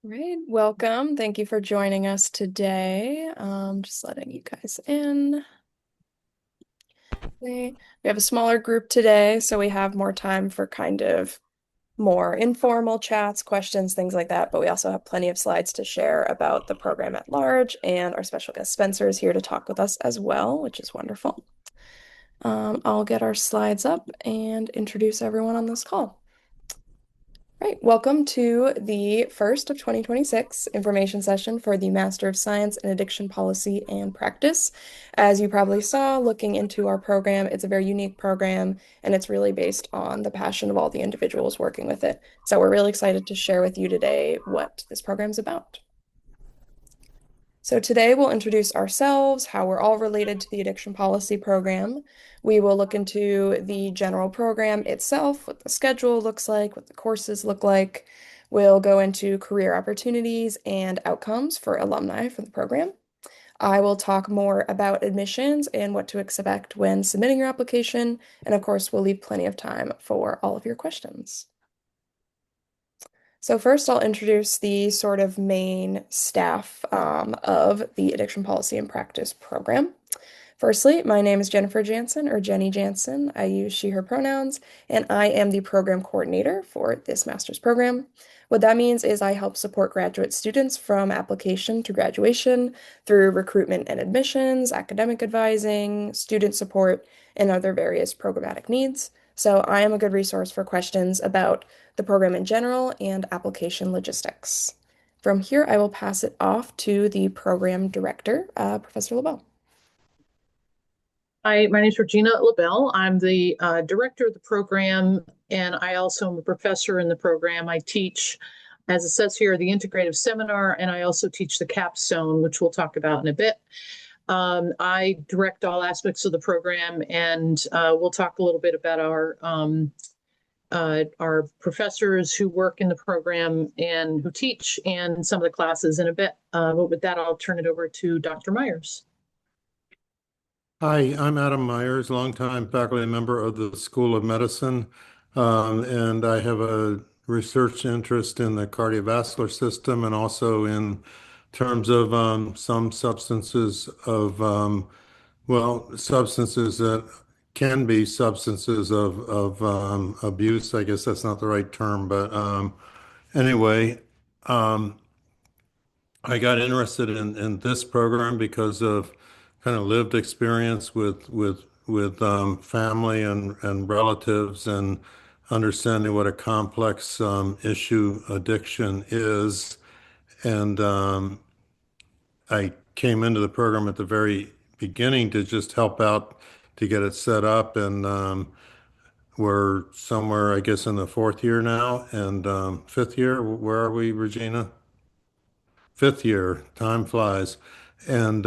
Right, welcome. Thank you for joining us today. Just letting you guys in. We have a smaller group today, so we have more time for kind of more informal chats, questions, things like that. But we also have plenty of slides to share about the program at large, and our special guest Spencer is here to talk with us as well, which is wonderful. I'll get our slides up and introduce everyone on this call. Right, welcome to the first of 2026 information session for the Master of Science in Addiction Policy and Practice. As you probably saw, looking into our program, it's a very unique program and it's really based on the passion of all the individuals working with it. So we're really excited to share with you today what this program's about. So today we'll introduce ourselves, how we're all related to the addiction policy program. We will look into the general program itself, what the schedule looks like, what the courses look like. We'll go into career opportunities and outcomes for alumni for the program. I will talk more about admissions and what to expect when submitting your application. And of course, we'll leave plenty of time for all of your questions. So first, I'll introduce the sort of main staff of the Addiction Policy and Practice program. Firstly, my name is Jennifer Jansen, or Jenny Jansen. I use she, her pronouns, and I am the program coordinator for this master's program. What that means is I help support graduate students from application to graduation through recruitment and admissions, academic advising, student support, and other various programmatic needs. So I am a good resource for questions about the program in general and application logistics. From here, I will pass it off to the program director, Professor LaBelle. Hi, my name is Regina LaBelle. I'm the director of the program, and I also am a professor in the program. I teach, as it says here, the integrative seminar, and I also teach the capstone, which we'll talk about in a bit. I direct all aspects of the program, and we'll talk a little bit about our professors who work in the program and who teach, and some of the classes in a bit. But with that, I'll turn it over to Dr. Myers. Hi, I'm Adam Myers, longtime faculty member of the School of Medicine, and I have a research interest in the cardiovascular system and also in terms of some substances substances that can be substances of abuse. I guess that's not the right term, but anyway, um, I got interested in this program because of kind of lived experience with family and relatives and understanding what a complex issue addiction is. And I came into the program at the very beginning to just help out to get it set up. And we're somewhere, I guess, in the fourth year now and fifth year. Where are we, Regina? Fifth year. Time flies. And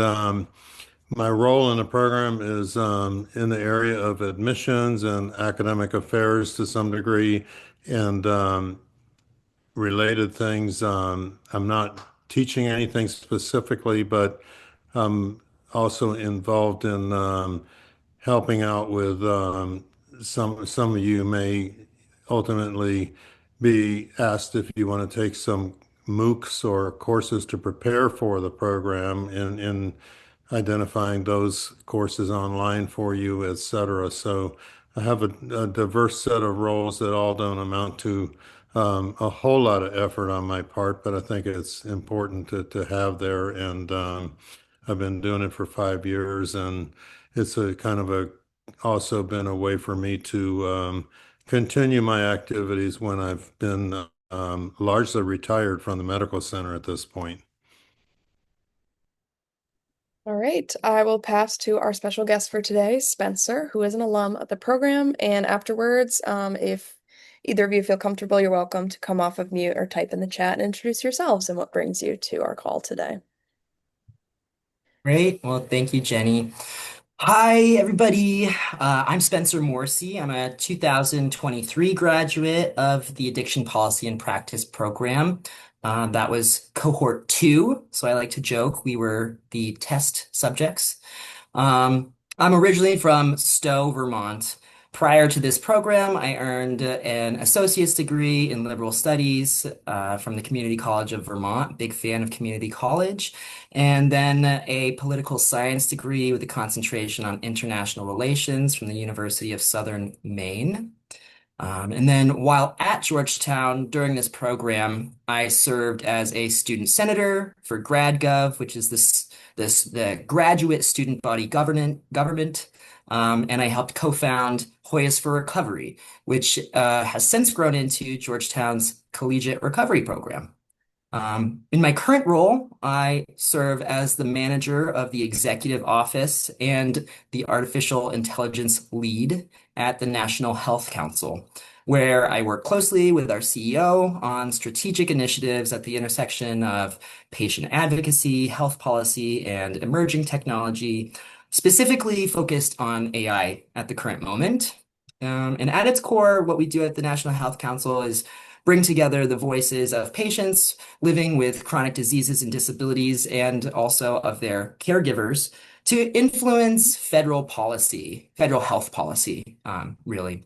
my role in the program is in the area of admissions and academic affairs to some degree and related things. I'm not teaching anything specifically, but I'm also involved in helping out with some of you may ultimately be asked if you want to take some MOOCs or courses to prepare for the program in identifying those courses online for you, etc. So I have a diverse set of roles that all don't amount to a whole lot of effort on my part, but I think it's important to have there. And I've been doing it for 5 years, and it's a kind of a also been a way for me to continue my activities when I've been largely retired from the medical center at this point. All right, I will pass to our special guest for today, Spencer, who is an alum of the program. And afterwards, if either of you feel comfortable, you're welcome to come off of mute or type in the chat and introduce yourselves and what brings you to our call today. Great. Well, thank you, Jenny. Hi, everybody. I'm Spencer Morsey. I'm a 2023 graduate of the Addiction Policy and Practice program. That was cohort 2. So I like to joke we were the test subjects. I'm originally from Stowe, Vermont. Prior to this program, I earned an associate's degree in liberal studies from the Community College of Vermont. Big fan of community college. And then a political science degree with a concentration on international relations from the University of Southern Maine. And then while at Georgetown during this program, I served as a student senator for GradGov, which is the graduate student body government. And I helped co-found Hoyas for Recovery, which has since grown into Georgetown's collegiate recovery program. In my current role, I serve as the manager of the executive office and the artificial intelligence lead at the National Health Council, where I work closely with our CEO on strategic initiatives at the intersection of patient advocacy, health policy, and emerging technology, specifically focused on AI at the current moment. And at its core, what we do at the National Health Council is bring together the voices of patients living with chronic diseases and disabilities, and also of their caregivers to influence federal policy, federal health policy, really.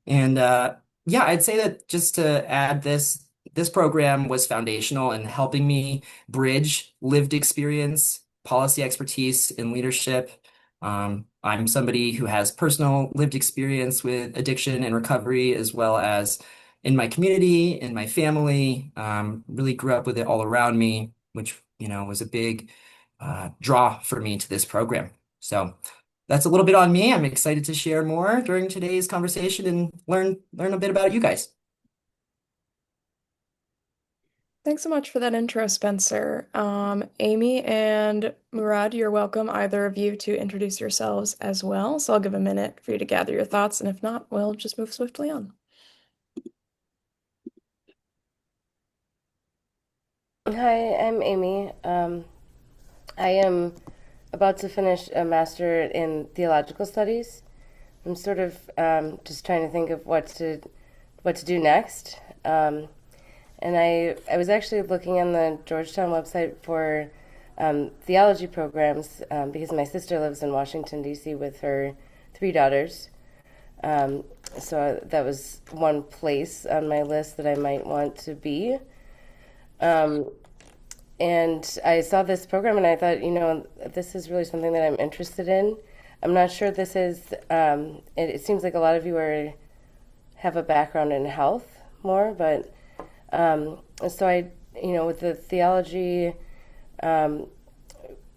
And yeah, I'd say that just to add this program was foundational in helping me bridge lived experience, policy expertise, and leadership. I'm somebody who has personal lived experience with addiction and recovery, as well as in my community, in my family. Really grew up with it all around me, which, was a big draw for me to this program. So that's a little bit on me. I'm excited to share more during today's conversation and learn a bit about you guys. Thanks so much for that intro, Spencer. Amy and Murad, you're welcome, either of you, to introduce yourselves as well. So I'll give a minute for you to gather your thoughts, and if not, we'll just move swiftly on. Hi, I'm Amy. I am about to finish a master in theological studies. I'm sort of just trying to think of what to do next. And I was actually looking on the Georgetown website for theology programs because my sister lives in Washington, D.C. with her 3 daughters. So that was one place on my list that I might want to be. And I saw this program and I thought, this is really something that I'm interested in. I'm not sure this is, it seems like a lot of you have a background in health more, but so with the theology,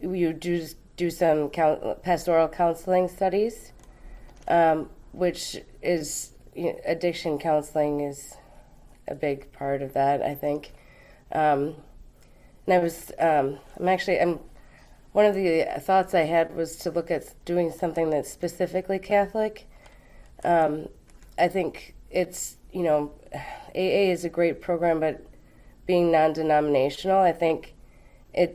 you do some pastoral counseling studies, which is, addiction counseling is a big part of that, I think. And one of the thoughts I had was to look at doing something that's specifically Catholic. I think it's, AA is a great program, but being non-denominational, I think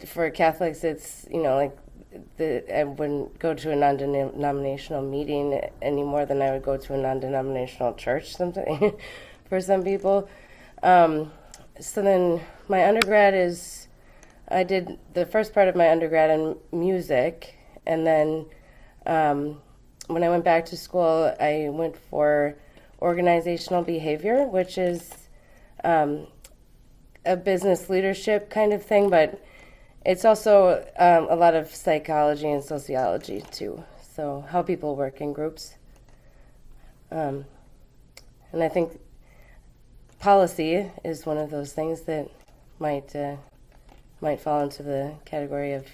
for Catholics, it's, I wouldn't go to a non-denominational meeting any more than I would go to a non-denominational church something for some people. So then my undergrad I did the first part of my undergrad in music, and then when I went back to school, I went for organizational behavior, which is a business leadership kind of thing, but it's also a lot of psychology and sociology too. So how people work in groups. And I think policy is one of those things that might fall into the category of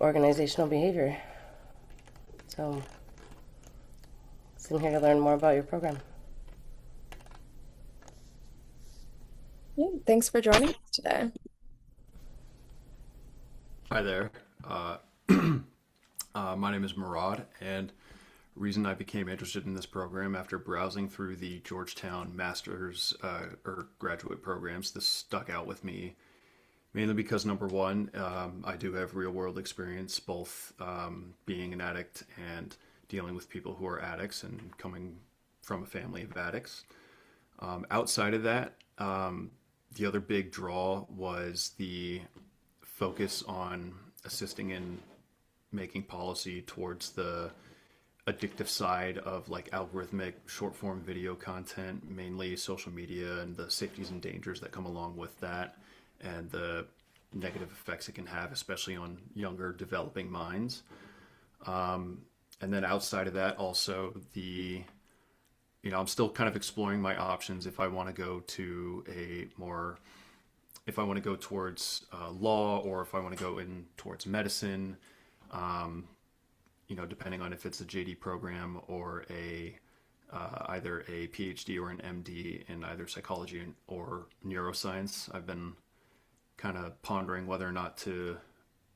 organizational behavior. So I'm here to learn more about your program. Yeah, thanks for joining us today. Hi there. My name is Murad, and reason I became interested in this program after browsing through the Georgetown master's or graduate programs, this stuck out with me mainly because number one, I do have real world experience, both being an addict and dealing with people who are addicts and coming from a family of addicts. Outside of that, the other big draw was the focus on assisting in making policy towards the addictive side of like algorithmic short form video content, mainly social media, and the safeties and dangers that come along with that, and the negative effects it can have, especially on younger developing minds. And then outside of that, also I'm still kind of exploring my options if I want to go to if I want to go towards law, or if I want to go in towards medicine. Depending on if it's a JD program or either a PhD or an MD in either psychology or neuroscience. I've been kind of pondering whether or not to.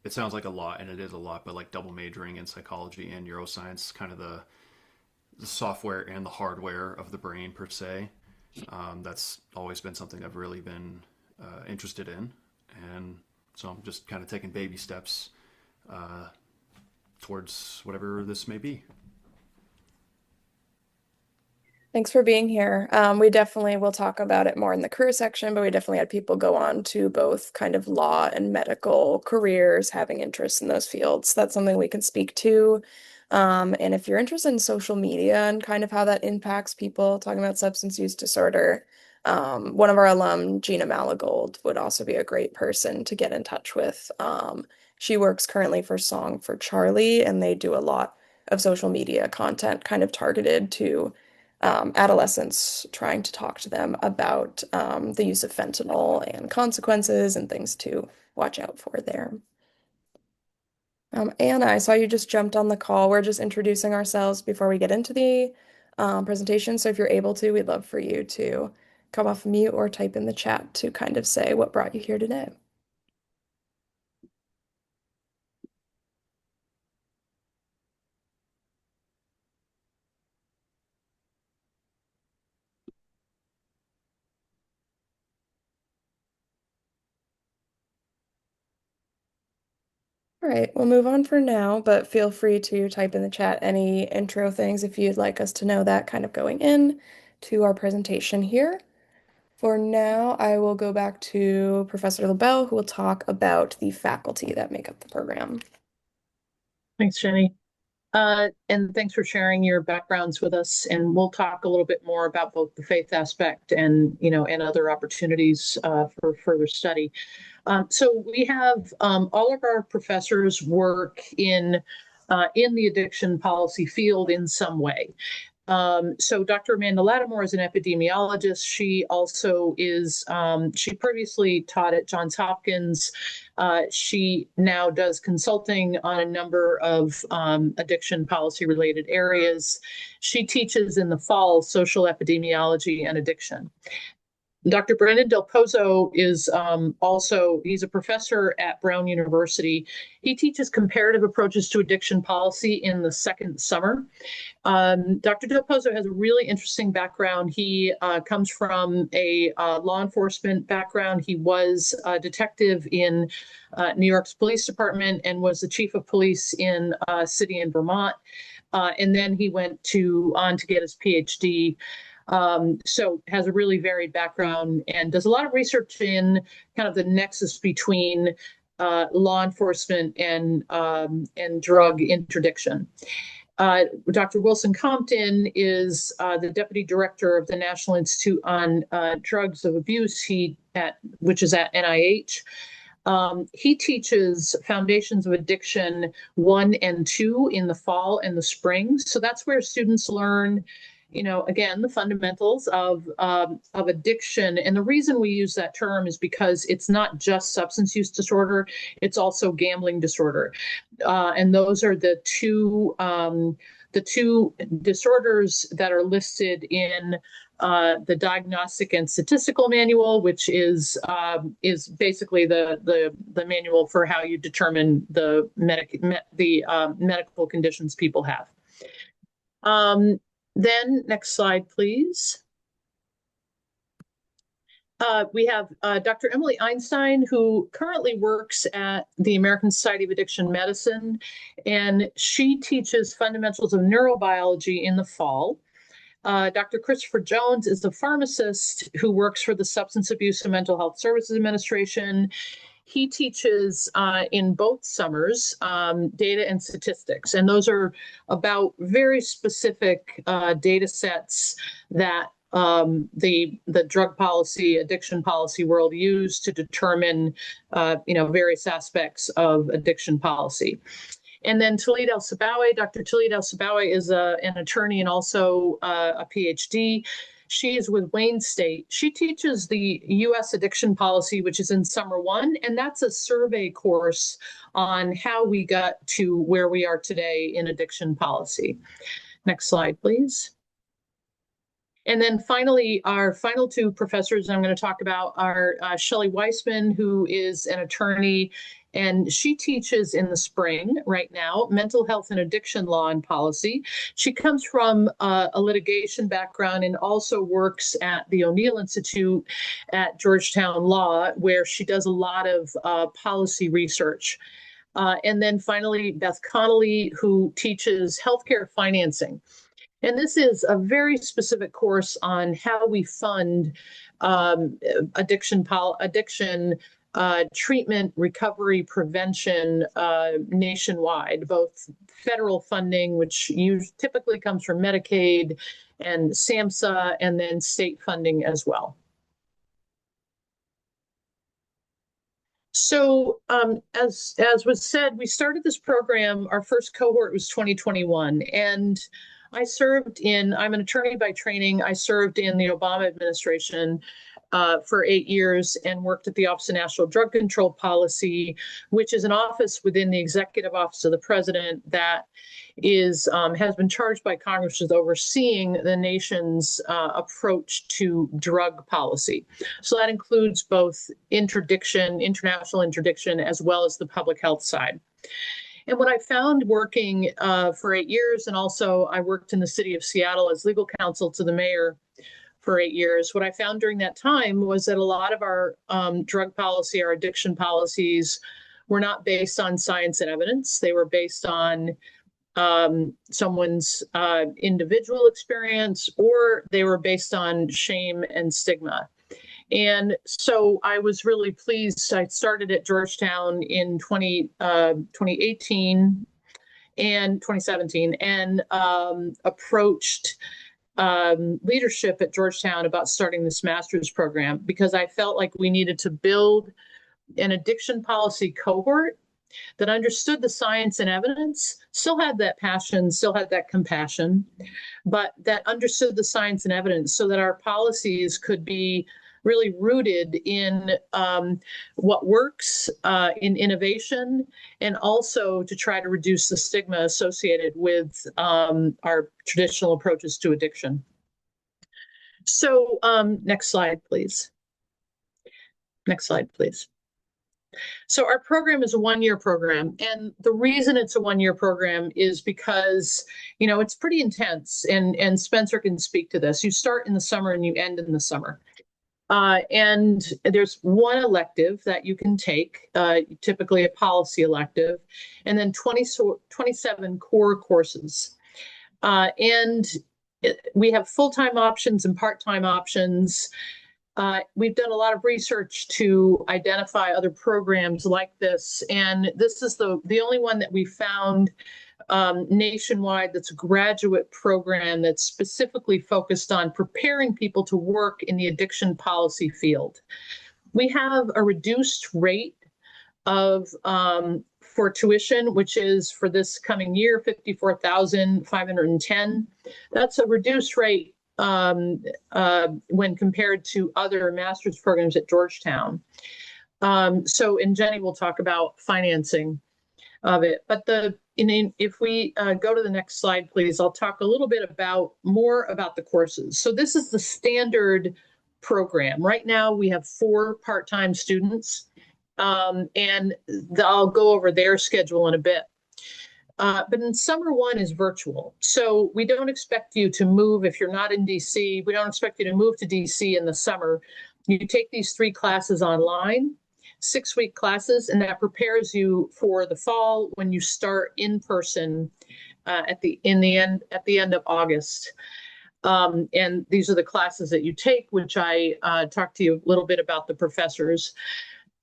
It sounds like a lot, and it is a lot, but like double majoring in psychology and neuroscience, kind of the software and the hardware of the brain per se. That's always been something I've really been interested in, and so I'm just kind of taking baby steps towards whatever this may be. Thanks for being here. We definitely will talk about it more in the career section, but we definitely had people go on to both kind of law and medical careers, having interest in those fields. That's something we can speak to. And if you're interested in social media and kind of how that impacts people talking about substance use disorder, one of our alum, Gina Malagold, would also be a great person to get in touch with. She works currently for Song for Charlie, and they do a lot of social media content kind of targeted to adolescents, trying to talk to them about the use of fentanyl and consequences and things to watch out for there. Anna, I saw you just jumped on the call. We're just introducing ourselves before we get into the presentation. So if you're able to, we'd love for you to come off mute or type in the chat to kind of say what brought you here today. All right, we'll move on for now, but feel free to type in the chat any intro things if you'd like us to know that kind of going in to our presentation here. For now, I will go back to Professor LaBelle, who will talk about the faculty that make up the program. Thanks, Jenny. And thanks for sharing your backgrounds with us. And we'll talk a little bit more about both the faith aspect and other opportunities for further study. So we have all of our professors work in the addiction policy field in some way. So Dr. Amanda Lattimore is an epidemiologist. She also is, she previously taught at Johns Hopkins. She now does consulting on a number of addiction policy related areas. She teaches in the fall social epidemiology and addiction. Dr. Brendan Del Pozo is he's a professor at Brown University. He teaches comparative approaches to addiction policy in the second summer. Dr. Del Pozo has a really interesting background. He comes from a law enforcement background. He was a detective in New York's police department and was the chief of police in a city in Vermont. And then he went on to get his PhD. So has a really varied background and does a lot of research in kind of the nexus between law enforcement and drug interdiction. Dr. Wilson Compton is the deputy director of the National Institute on Drugs of Abuse, which is at NIH. He teaches Foundations of Addiction 1 and 2 in the fall and the spring. So that's where students learn again, the fundamentals of addiction. And the reason we use that term is because it's not just substance use disorder, it's also gambling disorder. And those are the two disorders that are listed in the Diagnostic and Statistical Manual, which is basically the manual for how you determine the medical conditions people have. Then next slide, please. We have Dr. Emily Einstein, who currently works at the American Society of Addiction Medicine, and she teaches fundamentals of neurobiology in the fall. Dr. Christopher Jones is the pharmacist who works for the Substance Abuse and Mental Health Services Administration. he teaches in both summers data and statistics, and those are about very specific data sets that the drug policy, addiction policy world use to determine, various aspects of addiction policy. And then Talid El-Sabawy, Dr. Talid El-Sabawy is an attorney and also a PhD. She is with Wayne State. She teaches the U.S. addiction policy, which is in summer one, and that's a survey course on how we got to where we are today in addiction policy. Next slide, please. And then finally, our final two professors I'm going to talk about are Shelley Weissman, who is an attorney, and she teaches in the spring right now mental health and addiction law and policy. She comes from a litigation background and also works at the O'Neill Institute at Georgetown Law, where she does a lot of policy research. And then finally, Beth Connolly, who teaches healthcare financing. And this is a very specific course on how we fund addiction treatment, recovery, prevention nationwide, both federal funding, which typically comes from Medicaid and SAMHSA, and then state funding as well. So as was said, we started this program, our first cohort was 2021, and I'm an attorney by training. I served in the Obama administration for 8 years and worked at the Office of National Drug Control Policy, which is an office within the Executive Office of the President that has been charged by Congress with overseeing the nation's approach to drug policy. So that includes both international interdiction, as well as the public health side. And what I found working for 8 years, and also I worked in the city of Seattle as legal counsel to the mayor for 8 years, what I found during that time was that a lot of our drug policy, our addiction policies, were not based on science and evidence. They were based on someone's individual experience, or they were based on shame and stigma. And so I was really pleased. I started at Georgetown in 2018 and 2017 and approached leadership at Georgetown about starting this master's program because I felt like we needed to build an addiction policy cohort that understood the science and evidence, still had that passion, still had that compassion, but that understood the science and evidence so that our policies could be really rooted in what works, in innovation, and also to try to reduce the stigma associated with our traditional approaches to addiction. So next slide, please. Next slide, please. So our program is a one-year program, and the reason it's a one-year program is because, it's pretty intense, and Spencer can speak to this. You start in the summer and you end in the summer. And there's one elective that you can take, typically a policy elective, and then 27 core courses. And we have full-time options and part-time options. We've done a lot of research to identify other programs like this, and this is the only one that we found nationwide that's a graduate program that's specifically focused on preparing people to work in the addiction policy field. We have a reduced rate of for tuition, which is for this coming year, $54,510. That's a reduced rate when compared to other master's programs at Georgetown. And Jenny will talk about financing of it. But if we go to the next slide, please, I'll talk a little bit more about the courses. So this is the standard program. Right now, we have 4 part-time students, and I'll go over their schedule in a bit. But in summer one is virtual. So we don't expect you to move if you're not in DC. We don't expect you to move to DC in the summer. You take these 3 classes online, 6-week classes, and that prepares you for the fall when you start in person at the end of August. And these are the classes that you take, which I talked to you a little bit about the professors.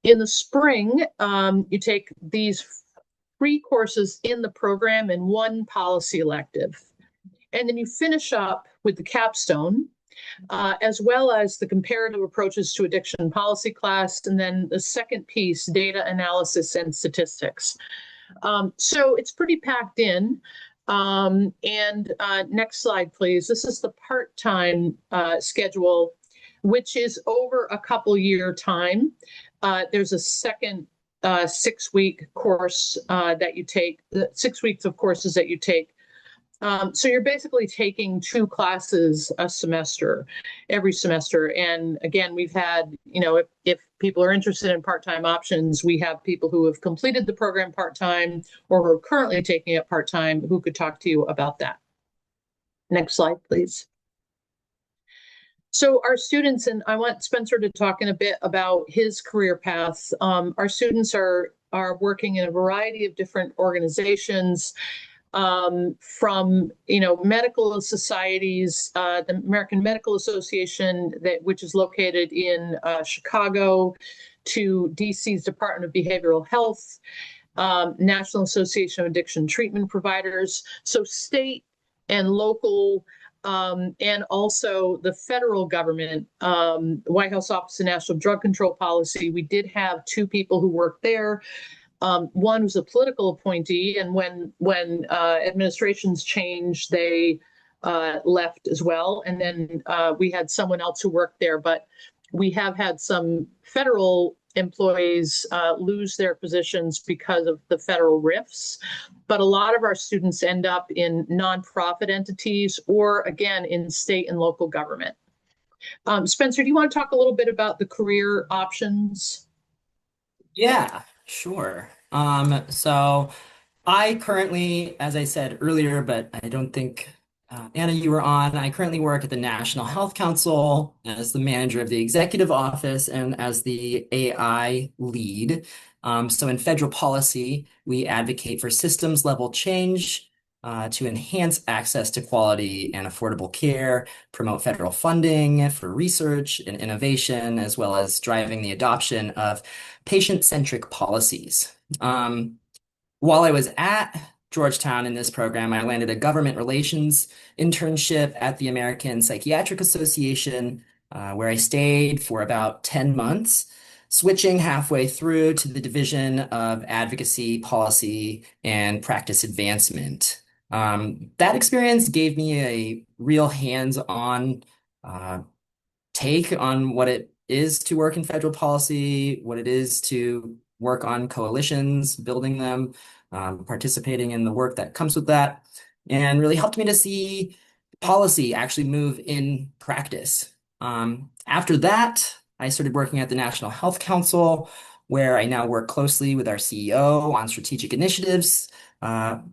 In the spring, you take these 3 courses in the program and 1 policy elective. And then you finish up with the capstone, as well as the comparative approaches to addiction policy class, and then the second piece, data analysis and statistics. So it's pretty packed in. And next slide, please. This is the part-time schedule, which is over a couple-year time. There's a second 6-week course that you take, 6 weeks of courses that you take. So you're basically taking 2 classes a semester, every semester. And again, we've had, if people are interested in part-time options, we have people who have completed the program part-time or who are currently taking it part-time who could talk to you about that. Next slide, please. So our students, and I want Spencer to talk in a bit about his career path. Our students are working in a variety of different organizations, from medical societies, the American Medical Association, which is located in Chicago, to DC's Department of Behavioral Health, National Association of Addiction Treatment Providers, so state and local, and also the federal government, White House Office of National Drug Control Policy. We did have 2 people who worked there. One was a political appointee, and when administrations changed, they left as well. And then we had someone else who worked there, but we have had some federal employees lose their positions because of the federal rifts. But a lot of our students end up in nonprofit entities or, again, in state and local government. Spencer, do you want to talk a little bit about the career options? Yeah, sure. So I currently, as I said earlier, but I don't think Anna, you were on. I currently work at the National Health Council as the manager of the executive office and as the AI lead. So in federal policy, we advocate for systems level change to enhance access to quality and affordable care, promote federal funding for research and innovation, as well as driving the adoption of patient-centric policies. While I was at Georgetown in this program, I landed a government relations internship at the American Psychiatric Association, where I stayed for about 10 months, switching halfway through to the Division of Advocacy, Policy, and Practice Advancement. That experience gave me a real hands-on take on what it is to work in federal policy, what it is to work on coalitions, building them, participating in the work that comes with that, and really helped me to see policy actually move in practice. After that, I started working at the National Health Council, where I now work closely with our CEO on strategic initiatives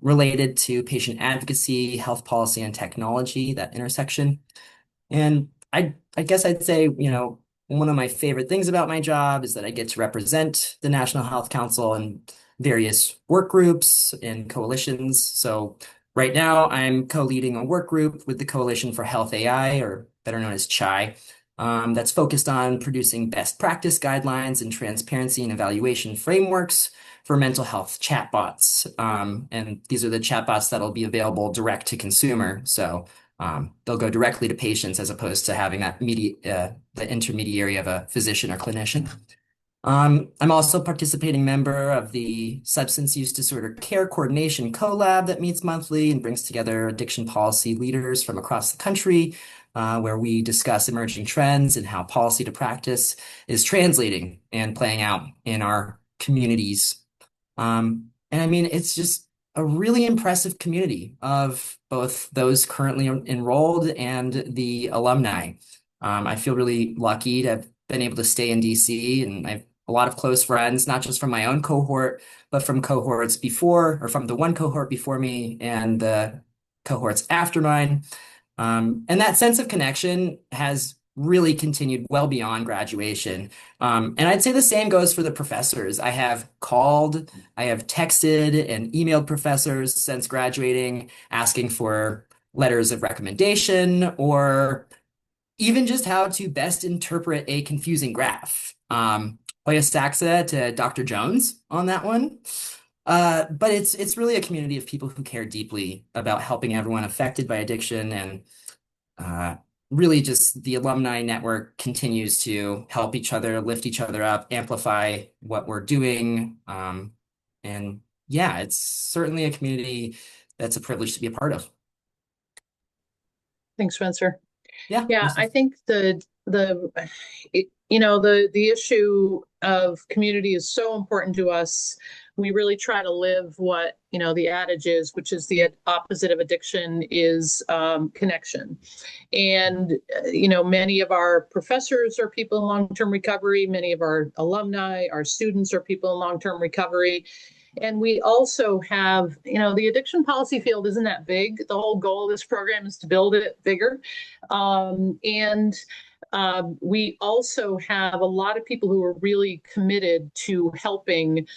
related to patient advocacy, health policy, and technology, that intersection. And I guess I'd say, one of my favorite things about my job is that I get to represent the National Health Council in various work groups and coalitions. So right now I'm co-leading a work group with the Coalition for Health AI, or better known as CHAI, that's focused on producing best practice guidelines and transparency and evaluation frameworks for mental health chatbots. And these are the chatbots that'll be available direct to consumer. So they'll go directly to patients as opposed to having that the intermediary of a physician or clinician. I'm also a participating member of the Substance Use Disorder Care Coordination Collab that meets monthly and brings together addiction policy leaders from across the country, where we discuss emerging trends and how policy to practice is translating and playing out in our communities. And I mean, it's just a really impressive community of both those currently enrolled and the alumni. I feel really lucky to have been able to stay in DC, and I've a lot of close friends, not just from my own cohort, but from cohorts before, or from the one cohort before me and the cohorts after mine. And that sense of connection has really continued well beyond graduation. And I'd say the same goes for the professors. I have called, I have texted and emailed professors since graduating, asking for letters of recommendation or even just how to best interpret a confusing graph. Hoya Saxa to Dr. Jones on that one. But it's really a community of people who care deeply about helping everyone affected by addiction, and uh, really just the alumni network continues to help each other, lift each other up, amplify what we're doing. And yeah, it's certainly a community that's a privilege to be a part of. Thanks, Spencer. Yeah, Yeah, I think the issue of community is so important to us. We really try to live what, the adage is, which is the opposite of addiction is connection. And, many of our professors are people in long-term recovery. Many of our alumni, our students are people in long-term recovery. And we also have, the addiction policy field isn't that big. The whole goal of this program is to build it bigger. And we also have a lot of people who are really committed to helping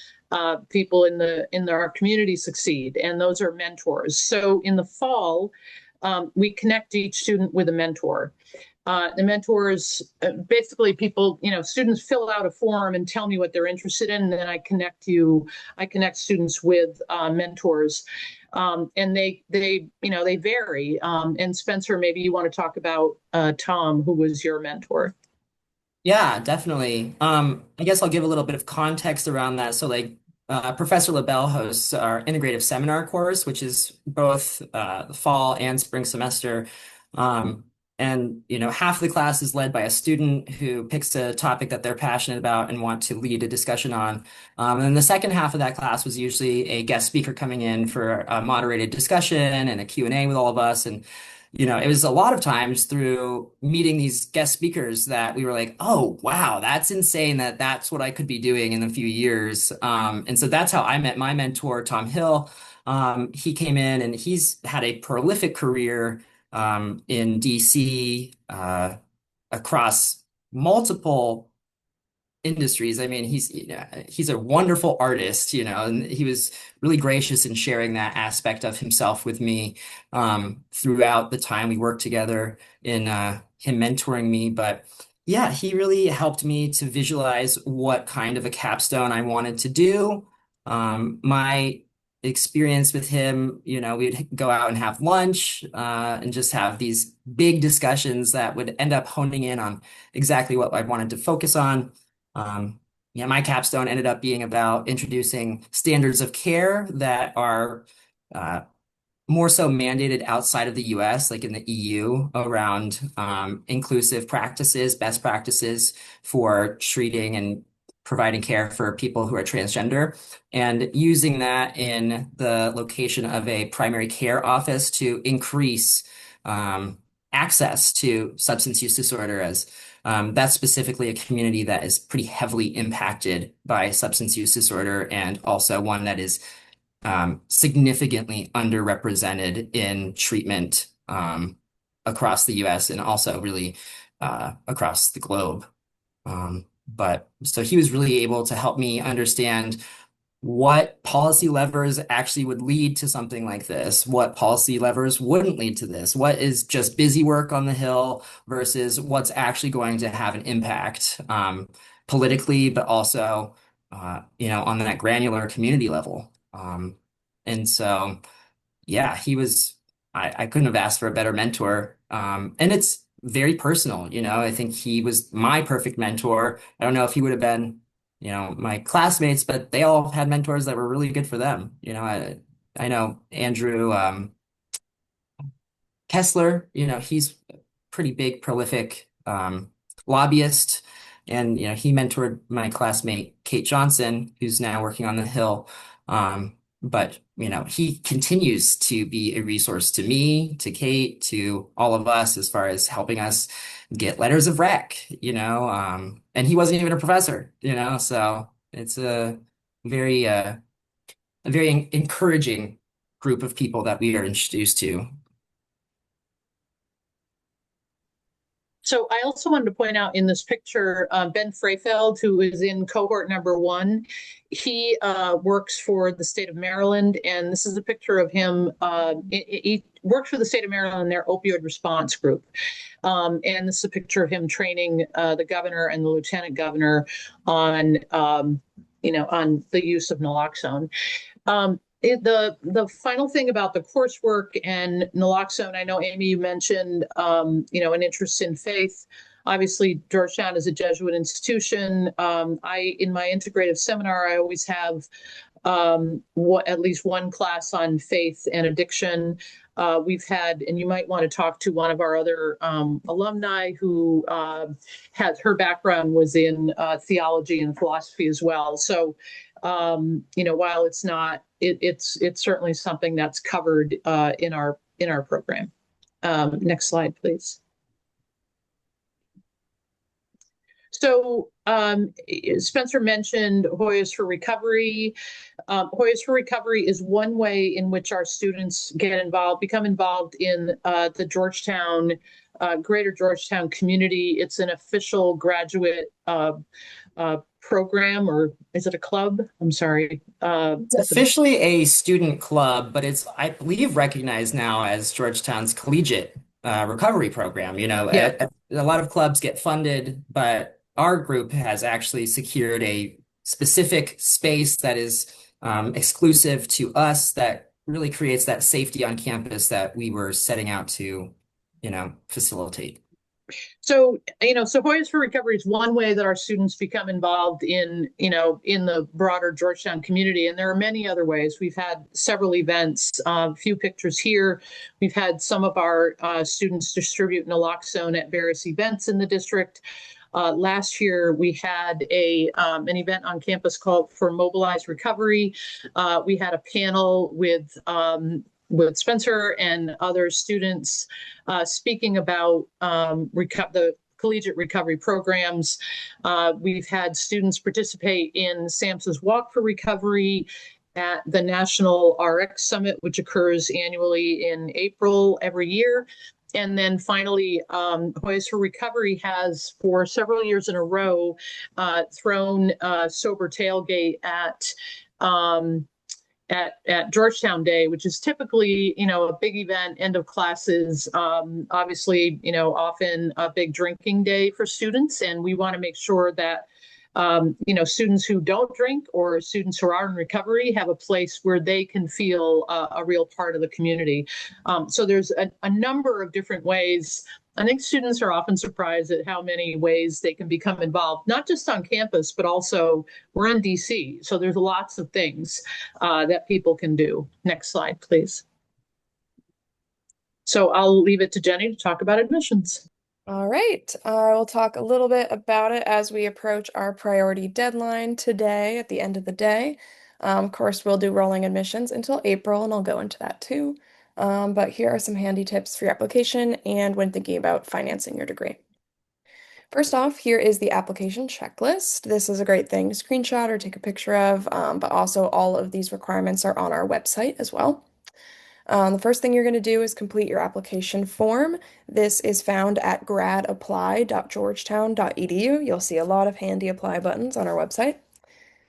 people in our community succeed, and those are mentors. So in the fall, we connect each student with a mentor. The mentors, basically people, students fill out a form and tell me what they're interested in, and then I connect students with mentors. And they vary. And Spencer, maybe you want to talk about Tom, who was your mentor. Yeah, definitely. I guess I'll give a little bit of context around that. So, like, Professor LaBelle hosts our integrative seminar course, which is both the fall and spring semester. Um, and half the class is led by a student who picks a topic that they're passionate about and want to lead a discussion on. And then the second half of that class was usually a guest speaker coming in for a moderated discussion and a Q&A with all of us. And it was a lot of times through meeting these guest speakers that we were like, oh, wow, that's insane that's what I could be doing in a few years. And so that's how I met my mentor, Tom Hill. He came in and he's had a prolific career in DC across multiple industries. I mean, he's a wonderful artist, and he was really gracious in sharing that aspect of himself with me throughout the time we worked together in him mentoring me. But yeah, he really helped me to visualize what kind of a capstone I wanted to do. My experience with him, we'd go out and have lunch and just have these big discussions that would end up honing in on exactly what I wanted to focus on. Yeah, my capstone ended up being about introducing standards of care that are more so mandated outside of the US, like in the EU, around inclusive practices, best practices for treating and providing care for people who are transgender, and using that in the location of a primary care office to increase access to substance use disorder, as that's specifically a community that is pretty heavily impacted by substance use disorder, and also one that is significantly underrepresented in treatment across the US and also really across the globe. But so he was really able to help me understand what policy levers actually would lead to something like this, what policy levers wouldn't lead to this, what is just busy work on the Hill versus what's actually going to have an impact politically, but also on that granular community level. And so, yeah, I couldn't have asked for a better mentor. And it's very personal, I think he was my perfect mentor. I don't know if he would have been my classmates, but they all had mentors that were really good for them. I know Andrew Kessler, he's a pretty big, prolific lobbyist. And, he mentored my classmate, Kate Johnson, who's now working on the Hill. But, he continues to be a resource to me, to Kate, to all of us as far as helping us get letters of rec, and he wasn't even a professor, so it's a very encouraging group of people that we are introduced to. So I also wanted to point out in this picture, Ben Freyfeld, who is in cohort number 1, he works for the state of Maryland, and this is a picture of him. He works for the state of Maryland in their opioid response group. And this is a picture of him training the governor and the lieutenant governor on, on the use of naloxone. The final thing about the coursework and naloxone, I know, Amy, you mentioned, an interest in faith. Obviously, Georgetown is a Jesuit institution. In my integrative seminar, I always have at least one class on faith and addiction. We've had, and you might want to talk to one of our other alumni who her background was in theology and philosophy as well. So, while it's not, it's certainly something that's covered in our program. Next slide, please. So Spencer mentioned Hoyas for Recovery. Hoyas for Recovery is one way in which our students become involved in the Georgetown, Greater Georgetown community. It's an official graduate program, or is it a club? I'm sorry. It's officially a student club, but it's, I believe, recognized now as Georgetown's collegiate recovery program. A lot of clubs get funded, but our group has actually secured a specific space that is exclusive to us, that really creates that safety on campus that we were setting out to, facilitate. So Hoyas for Recovery is one way that our students become involved in the broader Georgetown community. And there are many other ways. We've had several events, a few pictures here. We've had some of our students distribute naloxone at various events in the district. Last year, we had an event on campus called For Mobilized Recovery. We had a panel with Spencer and other students speaking about the collegiate recovery programs. We've had students participate in SAMHSA's Walk for Recovery at the National RX Summit, which occurs annually in April every year. And then finally, Hoyas for Recovery has, for several years in a row, thrown Sober Tailgate at Georgetown Day, which is typically, a big event, end of classes, obviously, often a big drinking day for students. And we want to make sure that, students who don't drink or students who are in recovery have a place where they can feel a real part of the community. So there's a number of different ways. I think students are often surprised at how many ways they can become involved, not just on campus, but also we're in DC. So there's lots of things that people can do. Next slide, please. So I'll leave it to Jenny to talk about admissions. All right, I will talk a little bit about it as we approach our priority deadline today at the end of the day. Of course, we'll do rolling admissions until April, and I'll go into that too. But here are some handy tips for your application and when thinking about financing your degree. First off, here is the application checklist. This is a great thing to screenshot or take a picture of, but also all of these requirements are on our website as well. The first thing you're going to do is complete your application form. This is found at gradapply.georgetown.edu. You'll see a lot of handy apply buttons on our website.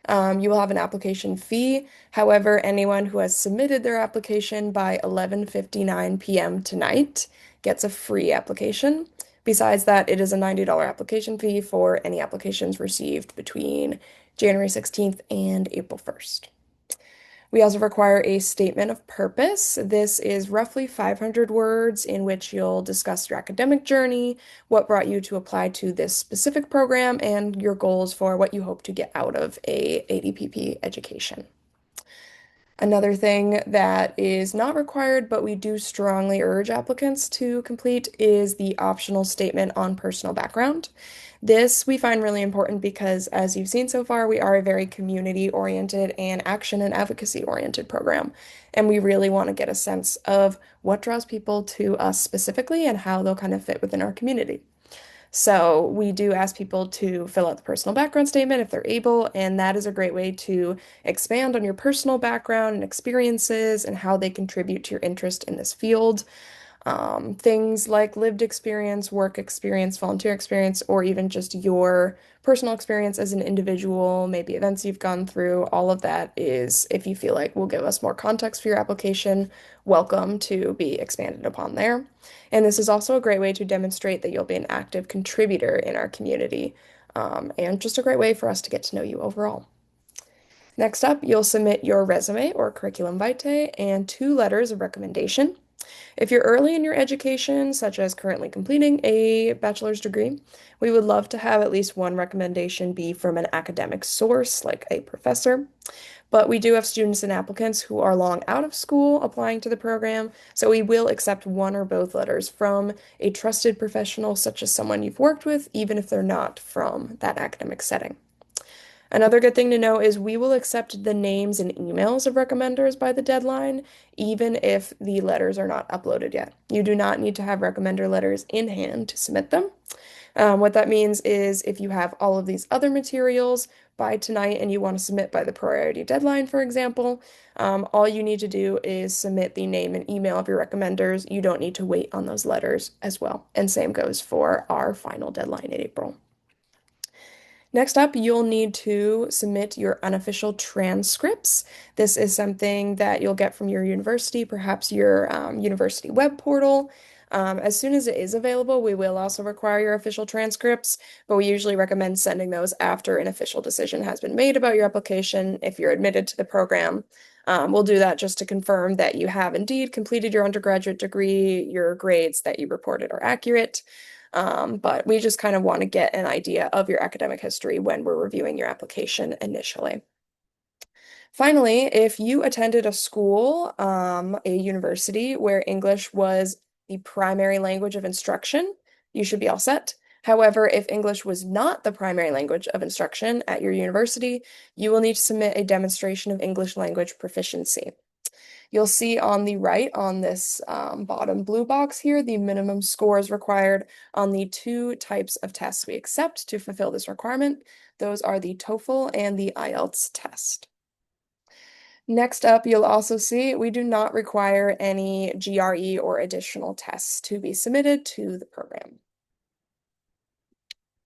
You will have an application fee. However, anyone who has submitted their application by 11:59 p.m. tonight gets a free application. Besides that, it is a $90 application fee for any applications received between January 16th and April 1st. We also require a statement of purpose. This is roughly 500 words in which you'll discuss your academic journey, what brought you to apply to this specific program, and your goals for what you hope to get out of a ADPP education. Another thing that is not required, but we do strongly urge applicants to complete, is the optional statement on personal background. This we find really important because, as you've seen so far, we are a very community-oriented and action and advocacy-oriented program, and we really want to get a sense of what draws people to us specifically and how they'll kind of fit within our community. So we do ask people to fill out the personal background statement if they're able, and that is a great way to expand on your personal background and experiences and how they contribute to your interest in this field. Things like lived experience, work experience, volunteer experience, or even just your personal experience as an individual, maybe events you've gone through, all of that is, if you feel like will give us more context for your application, welcome to be expanded upon there. And this is also a great way to demonstrate that you'll be an active contributor in our community, and just a great way for us to get to know you overall. Next up, you'll submit your resume or curriculum vitae and 2 letters of recommendation. If you're early in your education, such as currently completing a bachelor's degree, we would love to have at least one recommendation be from an academic source, like a professor. But we do have students and applicants who are long out of school applying to the program, so we will accept one or both letters from a trusted professional, such as someone you've worked with, even if they're not from that academic setting. Another good thing to know is we will accept the names and emails of recommenders by the deadline, even if the letters are not uploaded yet. You do not need to have recommender letters in hand to submit them. What that means is if you have all of these other materials by tonight and you want to submit by the priority deadline, for example, all you need to do is submit the name and email of your recommenders. You don't need to wait on those letters as well. And same goes for our final deadline in April. Next up, you'll need to submit your unofficial transcripts. This is something that you'll get from your university, perhaps your university web portal. As soon as it is available, we will also require your official transcripts, but we usually recommend sending those after an official decision has been made about your application if you're admitted to the program. We'll do that just to confirm that you have indeed completed your undergraduate degree, your grades that you reported are accurate. But we just kind of want to get an idea of your academic history when we're reviewing your application initially. Finally, if you attended a school, a university where English was the primary language of instruction, you should be all set. However, if English was not the primary language of instruction at your university, you will need to submit a demonstration of English language proficiency. You'll see on the right on this bottom blue box here, the minimum scores required on the 2 types of tests we accept to fulfill this requirement. Those are the TOEFL and the IELTS test. Next up, you'll also see we do not require any GRE or additional tests to be submitted to the program.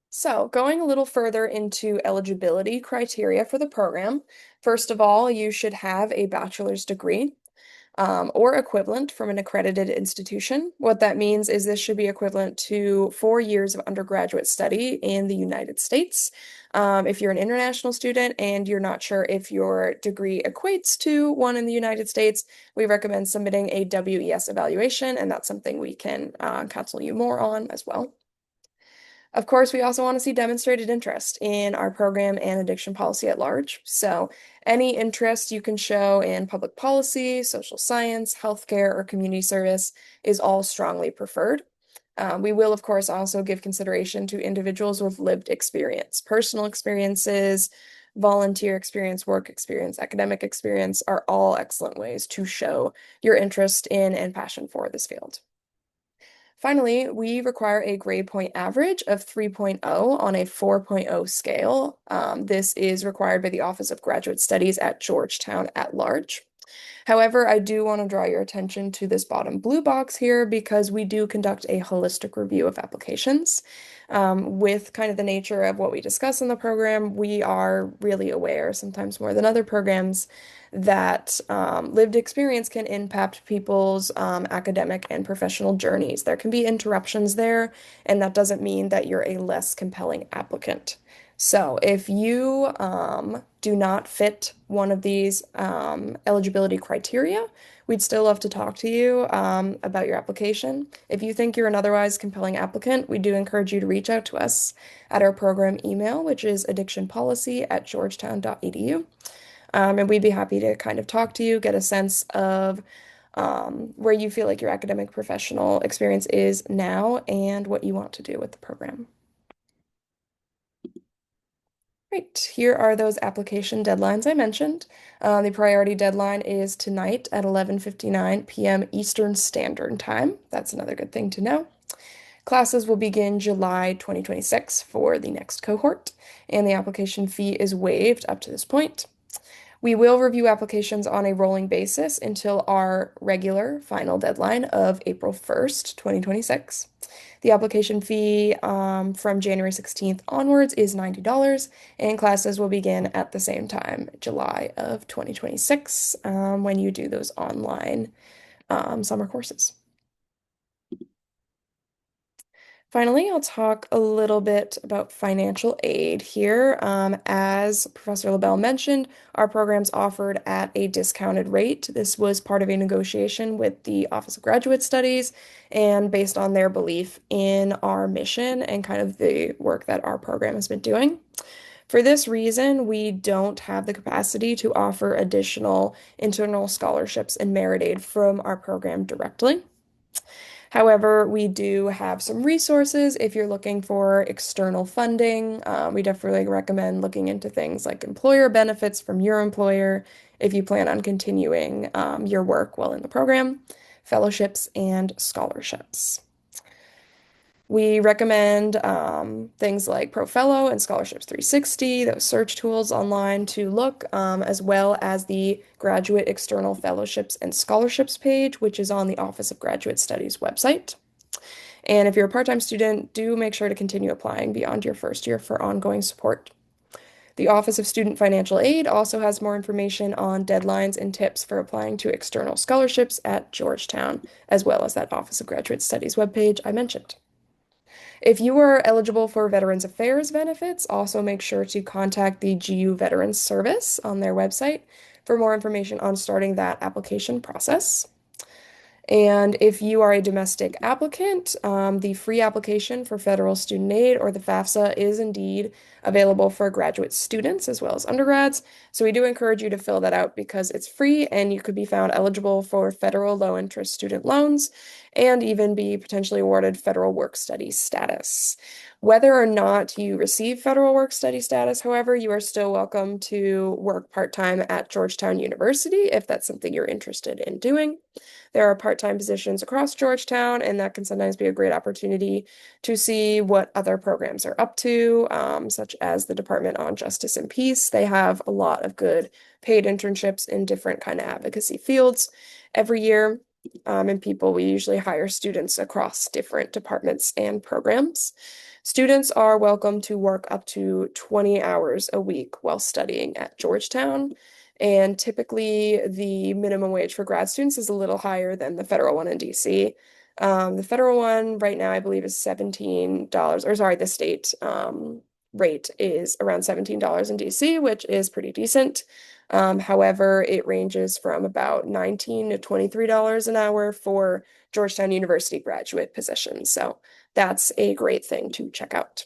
So, going a little further into eligibility criteria for the program, first of all, you should have a bachelor's degree or equivalent from an accredited institution. What that means is this should be equivalent to 4 years of undergraduate study in the United States. If you're an international student and you're not sure if your degree equates to one in the United States, we recommend submitting a WES evaluation, and that's something we can counsel you more on as well. Of course, we also want to see demonstrated interest in our program and addiction policy at large. So, any interest you can show in public policy, social science, healthcare, or community service is all strongly preferred. We will, of course, also give consideration to individuals with lived experience. Personal experiences, volunteer experience, work experience, academic experience are all excellent ways to show your interest in and passion for this field. Finally, we require a grade point average of 3.0 on a 4.0 scale. This is required by the Office of Graduate Studies at Georgetown at large. However, I do want to draw your attention to this bottom blue box here because we do conduct a holistic review of applications. With kind of the nature of what we discuss in the program, we are really aware, sometimes more than other programs, that lived experience can impact people's academic and professional journeys. There can be interruptions there, and that doesn't mean that you're a less compelling applicant. So if you do not fit one of these eligibility criteria, we'd still love to talk to you about your application. If you think you're an otherwise compelling applicant, we do encourage you to reach out to us at our program email, which is addictionpolicy@georgetown.edu. And we'd be happy to kind of talk to you, get a sense of where you feel like your academic professional experience is now and what you want to do with the program. Great. Here are those application deadlines I mentioned. The priority deadline is tonight at 11:59 p.m. Eastern Standard Time. That's another good thing to know. Classes will begin July 2026 for the next cohort, and the application fee is waived up to this point. We will review applications on a rolling basis until our regular final deadline of April 1st, 2026. The application fee from January 16th onwards is $90, and classes will begin at the same time, July of 2026, when you do those online summer courses. Finally, I'll talk a little bit about financial aid here. As Professor LaBelle mentioned, our program's offered at a discounted rate. This was part of a negotiation with the Office of Graduate Studies and based on their belief in our mission and kind of the work that our program has been doing. For this reason, we don't have the capacity to offer additional internal scholarships and merit aid from our program directly. However, we do have some resources if you're looking for external funding. We definitely recommend looking into things like employer benefits from your employer if you plan on continuing your work while in the program, fellowships, and scholarships. We recommend things like ProFellow and Scholarships 360, those search tools online to look, as well as the Graduate External Fellowships and Scholarships page, which is on the Office of Graduate Studies website. And if you're a part-time student, do make sure to continue applying beyond your first year for ongoing support. The Office of Student Financial Aid also has more information on deadlines and tips for applying to external scholarships at Georgetown, as well as that Office of Graduate Studies webpage I mentioned. If you are eligible for Veterans Affairs benefits, also make sure to contact the GU Veterans Service on their website for more information on starting that application process. And if you are a domestic applicant, the free application for federal student aid or the FAFSA is indeed available for graduate students as well as undergrads. So we do encourage you to fill that out because it's free and you could be found eligible for federal low-interest student loans and even be potentially awarded federal work-study status. Whether or not you receive federal work-study status, however, you are still welcome to work part-time at Georgetown University if that's something you're interested in doing. There are part-time positions across Georgetown, and that can sometimes be a great opportunity to see what other programs are up to, such as the Department on Justice and Peace. They have a lot of good paid internships in different kind of advocacy fields every year. And we usually hire students across different departments and programs. Students are welcome to work up to 20 hours a week while studying at Georgetown. And typically, the minimum wage for grad students is a little higher than the federal one in DC. The federal one right now, I believe, is $17, or sorry, the state rate is around $17 in DC, which is pretty decent. However, it ranges from about $19 to $23 an hour for Georgetown University graduate positions. So that's a great thing to check out.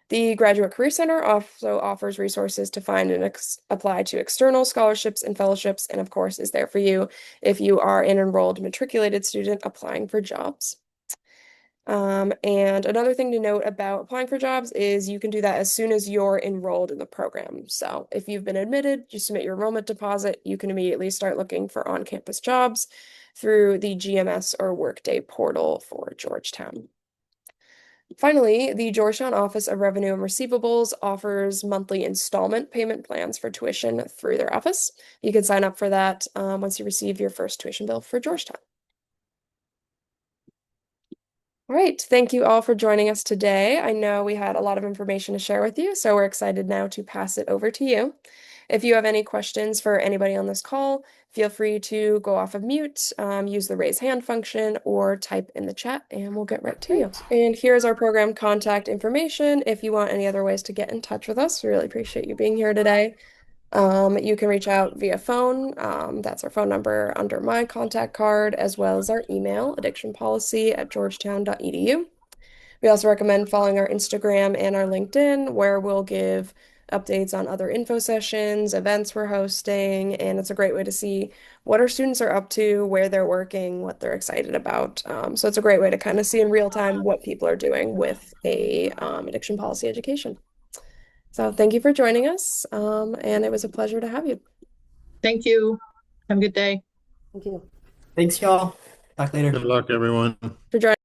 The Graduate Career Center also offers resources to find and apply to external scholarships and fellowships, and of course is there for you if you are an enrolled matriculated student applying for jobs. And another thing to note about applying for jobs is you can do that as soon as you're enrolled in the program. So if you've been admitted, you submit your enrollment deposit, you can immediately start looking for on-campus jobs through the GMS or Workday portal for Georgetown. Finally, the Georgetown Office of Revenue and Receivables offers monthly installment payment plans for tuition through their office. You can sign up for that once you receive your first tuition bill for Georgetown. All right, thank you all for joining us today. I know we had a lot of information to share with you, so we're excited now to pass it over to you. If you have any questions for anybody on this call, feel free to go off of mute, use the raise hand function, or type in the chat, and we'll get right to you. And here's our program contact information. If you want any other ways to get in touch with us, we really appreciate you being here today. You can reach out via phone. That's our phone number under my contact card, as well as our email, addictionpolicy@georgetown.edu. We also recommend following our Instagram and our LinkedIn, where we'll give updates on other info sessions, events we're hosting, and it's a great way to see what our students are up to, where they're working, what they're excited about. So it's a great way to kind of see in real time what people are doing with a addiction policy education. So thank you for joining us, and it was a pleasure to have you. Thank you. Have a good day. Thank you. Thanks, y'all. Talk later. Good luck, everyone. For joining.